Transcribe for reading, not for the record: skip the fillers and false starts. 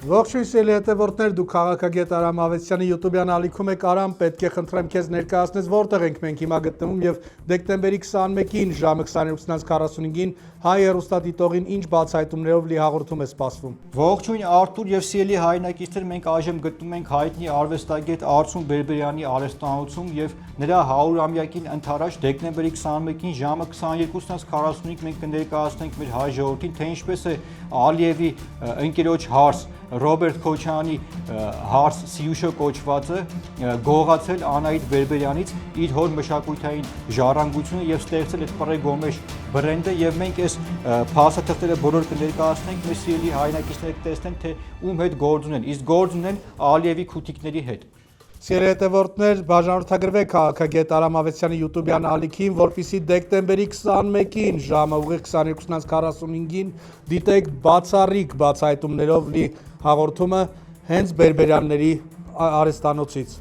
Ողջույն սիրելի հետևորդներ, դուք քաղաքագետ Արամ Ավետիսյանի YouTube-յան ալիքում եք։ Արամ, պետք է խնդրեմ քեզ ներկայացնես որտեղ ենք մենք հիմա գտնվում եւ դեկտեմբերի 21-ին ժամը 22:45-ին հայ հեռուստադիտողին ինչ բացահայտումներով լի հաղորդում է սպասվում։ Ողջույն Արթուր եւ սիրելի հայրենակիցներ, մենք այժմ գտնվում ենք հայտնի արվեստագետ Արծուն Բերբերյանի արհեստանոցում եւ նրա 100-ամյակին ընթരാճ դեկտեմբերի 21-ին ժամը 22:45 մենք կներկայացնենք մեր հայ ժողովրդին, թե ինչպես է Ալիևի ընկերոջ հարս Ռոբերտ Քոչարյանի հարս Սիյուշո կոչվածը գողացել Անահիտ Բերբերյանից իր հոր մշակութային ժառանգությունը եւ ստեղծել այդ պռե գոմեշ բրենդը եւ մենք այս փաստաթղթերը բոլոր կներկայացնենք մեր սիրելի հայրենակիցները կտեսնեն թե ում հետ գործ ունեն, իսկ գործ ունեն Ալիևի քութիկների հետ։ Սիրելի հետևորդներ, բաժանորդագրվեք քաղաքագետ Արամ Ավետիսյանի YouTube-յան ալիքին, որպեսզի դեկտեմբերի 21-ին ժամը ուղիղ 22:45-ին դիտեք բացառիկ բացահայտումներով լի հաղորդումը հենց Բերբերյանների արհեստանոցից։